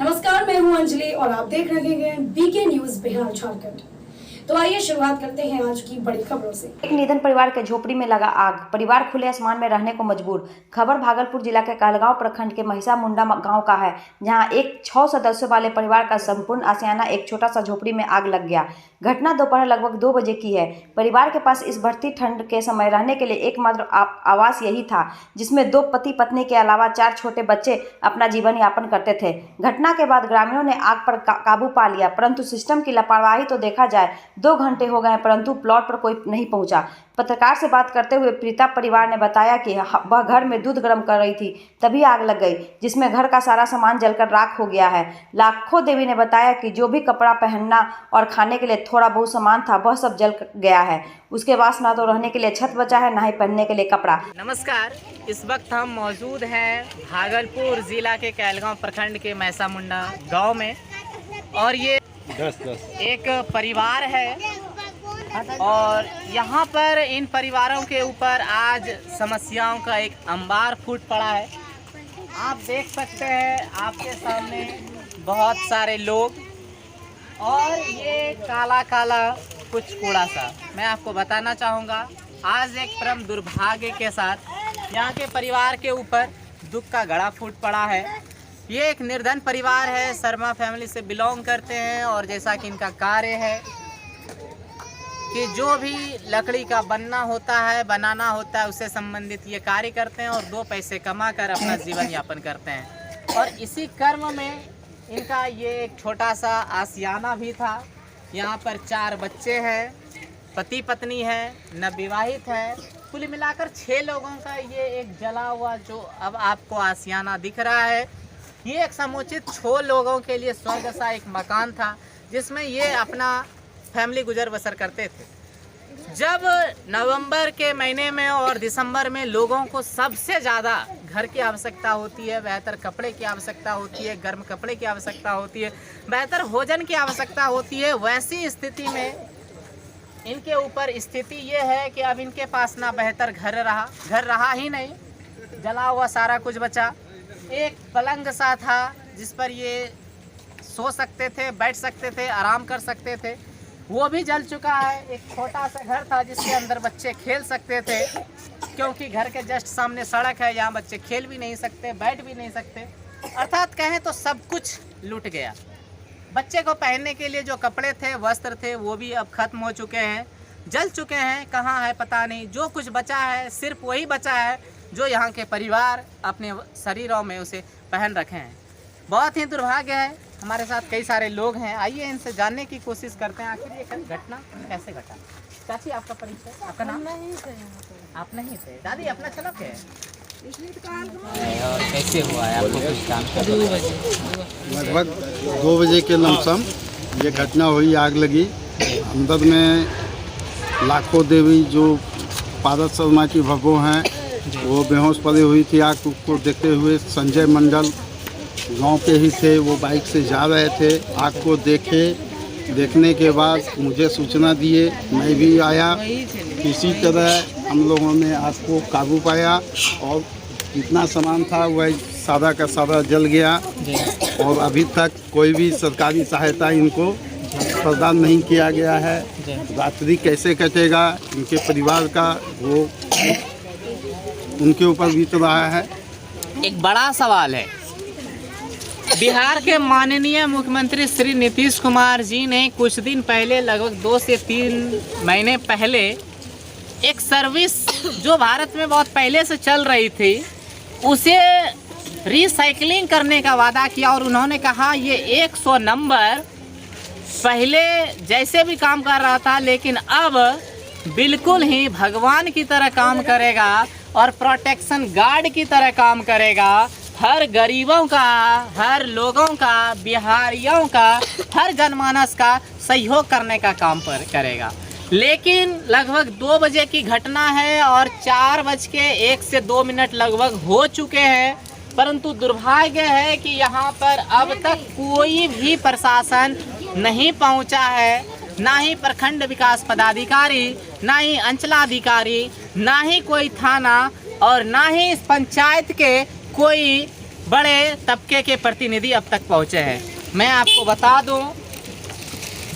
नमस्कार, मैं हूं अंजलि और आप देख रहे हैं बीके न्यूज बिहार झारखंड। तो आइए शुरुआत करते हैं आज की बड़ी खबरों से। एक निर्धन परिवार के झोपड़ी में लगा आग, परिवार खुले आसमान में रहने को मजबूर। खबर भागलपुर जिला के कहलगांव प्रखंड के महिसा मुंडा गांव का है, जहां एक 6 सदस्यों वाले परिवार का संपूर्ण आशियाना एक छोटा सा झोपड़ी में आग लग गया। घटना दोपहर लगभग 2 बजे की है। परिवार के पास इस बढ़ती ठंड के समय रहने के लिए एकमात्र आवास यही था, जिसमें 2 पति पत्नी के अलावा 4 छोटे बच्चे अपना जीवन यापन करते थे। घटना के बाद ग्रामीणों ने आग पर काबू पा लिया, परंतु सिस्टम की लापरवाही तो देखा जाए 2 घंटे हो गए परंतु प्लॉट पर कोई नहीं पहुंचा। पत्रकार से बात करते हुए प्रीता परिवार ने बताया कि वह घर में दूध गर्म कर रही थी, तभी आग लग गई, जिसमें घर का सारा सामान जलकर राख हो गया है। लाखों देवी ने बताया कि जो भी कपड़ा पहनना और खाने के लिए थोड़ा बहुत सामान था वह सब जल गया है। उसके पास ना तो रहने के लिए छत बचा है, ना ही पहनने के लिए कपड़ा। नमस्कार, इस वक्त हम मौजूद हैं भागलपुर जिला के कहलगांव प्रखंड के महिसा मुंडा गाँव में, और ये एक परिवार है और यहाँ पर इन परिवारों के ऊपर आज समस्याओं का एक अंबार फूट पड़ा है। आप देख सकते हैं आपके सामने बहुत सारे लोग और ये काला काला कुछ कूड़ा सा। मैं आपको बताना चाहूँगा, आज एक परम दुर्भाग्य के साथ यहाँ के परिवार के ऊपर दुख का घड़ा फूट पड़ा है। ये एक निर्धन परिवार है, शर्मा फैमिली से बिलोंग करते हैं और जैसा कि इनका कार्य है कि जो भी लकड़ी का बनाना होता है उससे संबंधित ये कार्य करते हैं और 2 पैसे कमा कर अपना जीवन यापन करते हैं। और इसी कर्म में इनका ये एक छोटा सा आशियाना भी था। यहाँ पर 4 बच्चे हैं, पति पत्नी है, नवविवाहित है, कुल मिलाकर 6 लोगों का ये एक जला हुआ जो अब आपको आशियाना दिख रहा है, ये एक समुचित 6 लोगों के लिए स्वर्ग सा एक मकान था, जिसमें ये अपना फैमिली गुजर बसर करते थे। जब नवंबर के महीने में और दिसंबर में लोगों को सबसे ज़्यादा घर की आवश्यकता होती है, बेहतर कपड़े की आवश्यकता होती है, गर्म कपड़े की आवश्यकता होती है, बेहतर भोजन की आवश्यकता होती है, वैसी स्थिति में इनके ऊपर स्थिति ये है कि अब इनके पास ना बेहतर घर रहा ही नहीं, जला हुआ सारा कुछ बचा। एक पलंग सा था जिस पर ये सो सकते थे, बैठ सकते थे, आराम कर सकते थे, वो भी जल चुका है। एक छोटा सा घर था जिसके अंदर बच्चे खेल सकते थे, क्योंकि घर के जस्ट सामने सड़क है, यहाँ बच्चे खेल भी नहीं सकते, बैठ भी नहीं सकते। अर्थात कहें तो सब कुछ लूट गया। बच्चे को पहनने के लिए जो कपड़े थे, वस्त्र थे, वो भी अब खत्म हो चुके हैं, जल चुके हैं, कहाँ है पता नहीं। जो कुछ बचा है सिर्फ वही बचा है जो यहाँ के परिवार अपने शरीरों में उसे पहन रखे हैं। बहुत ही दुर्भाग्य है। हमारे साथ कई सारे लोग हैं, आइए इनसे जानने की कोशिश करते हैं आखिर ये घटना कैसे घटा। चाची, आपका परिचय, आपका नाम? आप नहीं थे। दादी, अपना चला के और कैसे हुआ है आपको कुछ काम? लगभग 2 बजे के लमसम ये घटना हुई, आग लगी। अंदर में लाखों देवी जो पारद शर्मा की भगो हैं वो बेहोश पड़ी हुई थी। आग को देखते हुए संजय मंडल गांव के ही थे, वो बाइक से जा रहे थे। आग को देखने के बाद मुझे सूचना दिए, मैं भी आया। किसी तरह हम लोगों ने आग को काबू पाया और जितना सामान था वह सारा का सारा जल गया और अभी तक कोई भी सरकारी सहायता इनको प्रदान नहीं किया गया है। रात्रि कैसे कटेगा इनके परिवार का, वो उनके ऊपर बीत रहा है। एक बड़ा सवाल है। बिहार के माननीय मुख्यमंत्री श्री नीतीश कुमार जी ने कुछ दिन पहले, लगभग 2 से 3 महीने पहले, एक सर्विस जो भारत में बहुत पहले से चल रही थी उसे रिसाइकलिंग करने का वादा किया और उन्होंने कहा ये 100 नंबर पहले जैसे भी काम कर रहा था, लेकिन अब बिल्कुल ही भगवान की तरह काम करेगा और प्रोटेक्शन गार्ड की तरह काम करेगा। हर गरीबों का, हर लोगों का, बिहारियों का, हर जनमानस का सहयोग करने का काम करेगा। लेकिन लगभग 2 बजे की घटना है और 4:01 से 2 मिनट लगभग हो चुके हैं, परंतु दुर्भाग्य है कि यहाँ पर अब तक कोई भी प्रशासन नहीं पहुँचा है, ना ही प्रखंड विकास पदाधिकारी, ना ही अंचलाधिकारी, ना ही कोई थाना और ना ही इस पंचायत के कोई बड़े तबके के प्रतिनिधि अब तक पहुंचे हैं। मैं आपको बता दूं,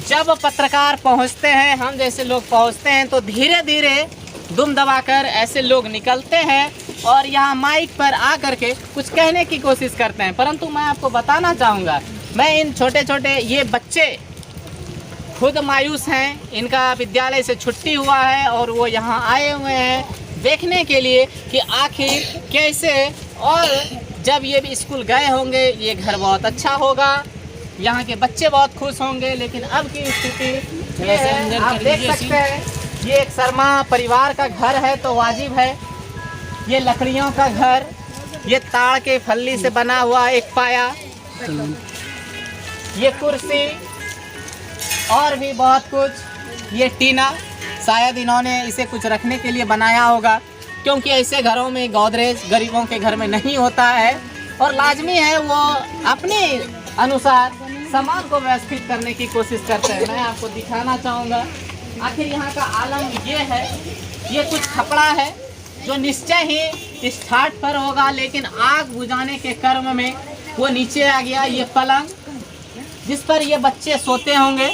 जब पत्रकार पहुंचते हैं, हम जैसे लोग पहुंचते हैं, तो धीरे धीरे दुम दबाकर ऐसे लोग निकलते हैं और यहाँ माइक पर आकर के कुछ कहने की कोशिश करते हैं। परंतु मैं आपको बताना चाहूँगा, मैं इन छोटे छोटे ये बच्चे खुद मायूस हैं। इनका विद्यालय से छुट्टी हुआ है और वो यहाँ आए हुए हैं देखने के लिए कि आखिर कैसे, और जब ये भी स्कूल गए होंगे ये घर बहुत अच्छा होगा, यहाँ के बच्चे बहुत खुश होंगे। लेकिन अब की स्थिति ये है, आप देख सकते हैं, ये एक शर्मा परिवार का घर है तो वाजिब है। ये लकड़ियों का घर, ये ताड़ के फल्ली से बना हुआ एक पाया, ये कुर्सी और भी बहुत कुछ, ये टीना, शायद इन्होंने इसे कुछ रखने के लिए बनाया होगा, क्योंकि ऐसे घरों में गोदरेज गरीबों के घर में नहीं होता है और लाजमी है वो अपने अनुसार सामान को व्यवस्थित करने की कोशिश करते हैं। मैं आपको दिखाना चाहूँगा, आखिर यहाँ का आलम ये है, ये कुछ खपड़ा है जो निश्चय ही स्टार्ट पर होगा, लेकिन आग बुझाने के क्रम में वो नीचे आ गया। ये पलंग जिस पर ये बच्चे सोते होंगे,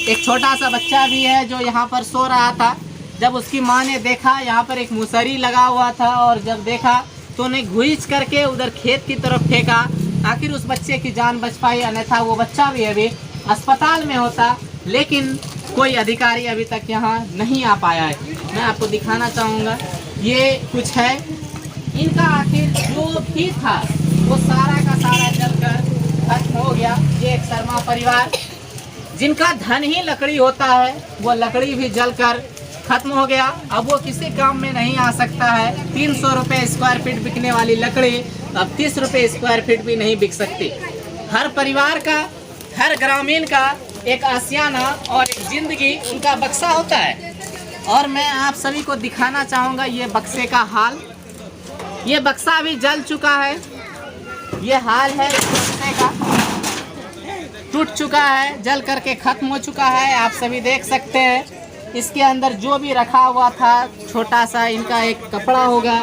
एक छोटा सा बच्चा भी है जो यहाँ पर सो रहा था। जब उसकी माँ ने देखा यहाँ पर एक मुसरी लगा हुआ था और जब देखा तो उन्हें घुइच करके उधर खेत की तरफ फेंका। आखिर उस बच्चे की जान बच पाई, अन्यथा वो बच्चा भी अभी अस्पताल में होता। लेकिन कोई अधिकारी अभी तक यहाँ नहीं आ पाया है। मैं आपको दिखाना चाहूँगा, ये कुछ है, इनका आखिर जो भी था वो सारा का सारा जलकर खत्म हो गया। ये एक शर्मा परिवार जिनका धन ही लकड़ी होता है, वो लकड़ी भी जलकर खत्म हो गया। अब वो किसी काम में नहीं आ सकता है। 300 रुपये स्क्वायर फीट बिकने वाली लकड़ी अब 30 रुपये स्क्वायर फीट भी नहीं बिक सकती। हर परिवार का, हर ग्रामीण का एक आशियाना और एक जिंदगी उनका बक्सा होता है। और मैं आप सभी को दिखाना चाहूँगा ये बक्से का हाल। ये बक्सा भी जल चुका है, ये हाल है इस बक्से का, टूट चुका है, जल करके ख़त्म हो चुका है। आप सभी देख सकते हैं इसके अंदर जो भी रखा हुआ था, छोटा सा इनका एक कपड़ा होगा,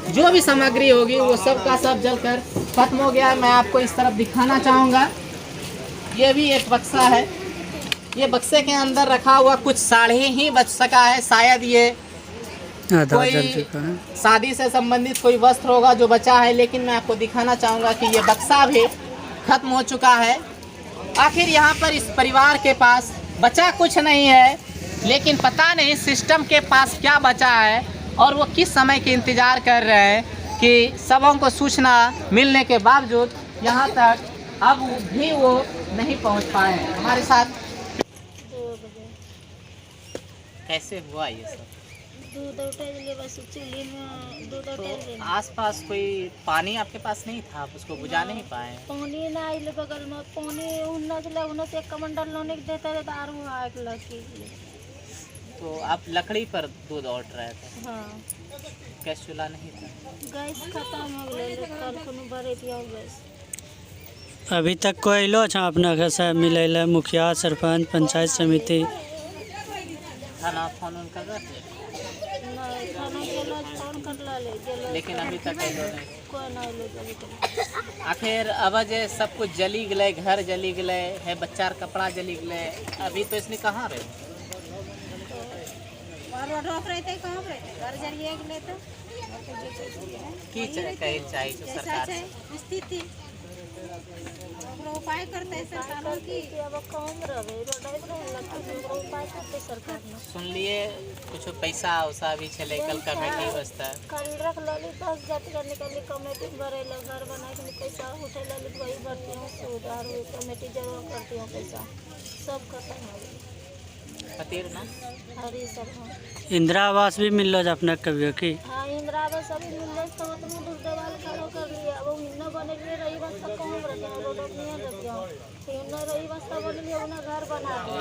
जो भी सामग्री होगी वो सब का सब जलकर खत्म हो गया। मैं आपको इस तरफ दिखाना चाहूँगा, ये भी एक बक्सा है। ये बक्से के अंदर रखा हुआ कुछ साड़ी ही बच सका है, शायद ये कोई शादी से संबंधित कोई वस्त्र होगा जो बचा है। लेकिन मैं आपको दिखाना चाहूँगा कि ये बक्सा भी खत्म हो चुका है। आखिर यहाँ पर इस परिवार के पास बचा कुछ नहीं है, लेकिन पता नहीं सिस्टम के पास क्या बचा है और वो किस समय के इंतज़ार कर रहे हैं कि सबों को सूचना मिलने के बावजूद यहाँ तक अब भी वो नहीं पहुँच पाए। हमारे साथ कैसे हुआ ये सब? दूध उठे बस चूल्ही में दूध तो उठे। आसपास कोई पानी आपके पास नहीं था, आप उसको बुझा नहीं पाए? पानी ना आइल बगल में, पानी उन्नत से कमंडल लोने देते रहे दारू आग लगी। तो आप लकड़ी पर दूध औट रहे थे? हाँ। गैस चूल्हा नहीं था? गैस खत्म हो गए, कल को भरे दिया गैस। अभी तक कोई अलो छा अपना घर से मिले, मुखिया, सरपंच, पंचायत समिति? थाना फोन कर रहे थे? लेकिन अभी तक आखिर अब जे सब कुछ जली गए, घर जली गए है, बच्चा कपड़ा जली गए, अभी तो इसने कहाँ रहे? की कहे चाहिए सरकार स्थिति उपाय करते सरकार की, अब कम रहे उपाय करते सरकार ने। सुन लिए कुछ पैसा उसा भी चले कल कमेटी बस्ता कल रख लली 10 जाति का निकली कमेटी भरे लो, घर बना के पैसा उठे लली वही भरती हूँ, सुधार हुई कमेटी जरूर करती हूँ, पैसा सब खत्म हो गया। खतीर ना हरी सब हाँ। इंदिरा आवास भी मिल लो अपना कभी की? हाँ इंदिरा आवास अभी मिल जाए तो तुम दूर देवाल खड़ो कर लिया। अब न बने लिए रही बस तो कौन रखे हैं, रोड नहीं रखे हो, फिर न रही बस तो बने लिए उन्हें घर बना दिए।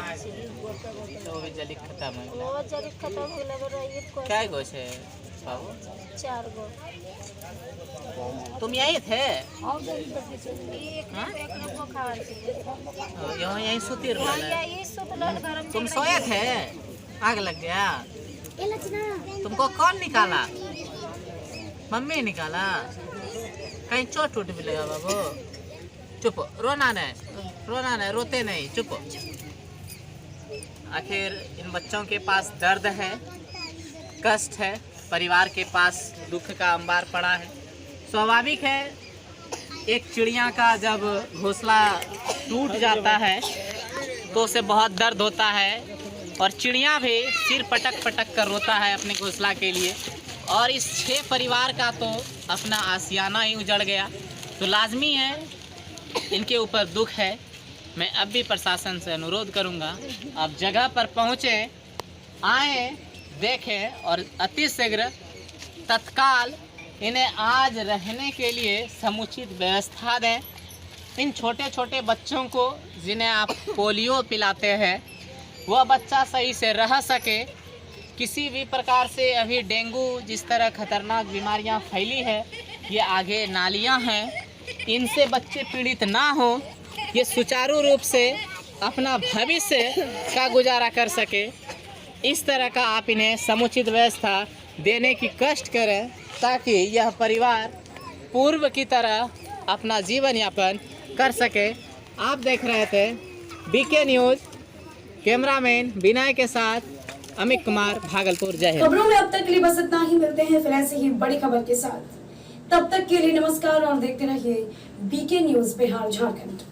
तो भी जल्दी खत्म हो गया। वो जल्दी खत्म हो गया। रही कोई क्या गो छे बाबू? 4 गो। तुम यही थे? यहीं सुती रहे? तुम सोए थे, आग लग गया? तुमको कौन निकाला? मम्मी निकाला? कहीं चोट उठ भी लगा बाबू? चुप, रोना नहीं, रोते नहीं, चुप। आखिर इन बच्चों के पास दर्द है, कष्ट है, परिवार के पास दुख का अंबार पड़ा है। स्वाभाविक है, एक चिड़िया का जब घोंसला टूट जाता है तो उसे बहुत दर्द होता है, और चिड़िया भी सिर पटक पटक कर रोता है अपने घोंसला के लिए। और इस 6 परिवार का तो अपना आशियाना ही उजड़ गया, तो लाजमी है इनके ऊपर दुख है। मैं अब भी प्रशासन से अनुरोध करूंगा, आप जगह पर पहुंचे, आए, देखें और अतिशीघ्र तत्काल इन्हें आज रहने के लिए समुचित व्यवस्था दें। इन छोटे छोटे बच्चों को जिन्हें आप पोलियो पिलाते हैं, वह बच्चा सही से रह सके। किसी भी प्रकार से अभी डेंगू जिस तरह खतरनाक बीमारियां फैली है, ये आगे नालियां हैं, इनसे बच्चे पीड़ित ना हो, ये सुचारू रूप से अपना भविष्य का गुजारा कर सके। इस तरह का आप इन्हें समुचित व्यवस्था देने की कष्ट करें, ताकि यह परिवार पूर्व की तरह अपना जीवन यापन कर सके। आप देख रहे थे बीके न्यूज़, कैमरामैन विनय के साथ अमित कुमार, भागलपुर। जय हिंद। खबरों में अब तक के लिए बस इतना ही। मिलते हैं फिर ऐसे ही बड़ी खबर के साथ। तब तक के लिए नमस्कार और देखते रहिए बीके न्यूज़ बिहार झारखंड।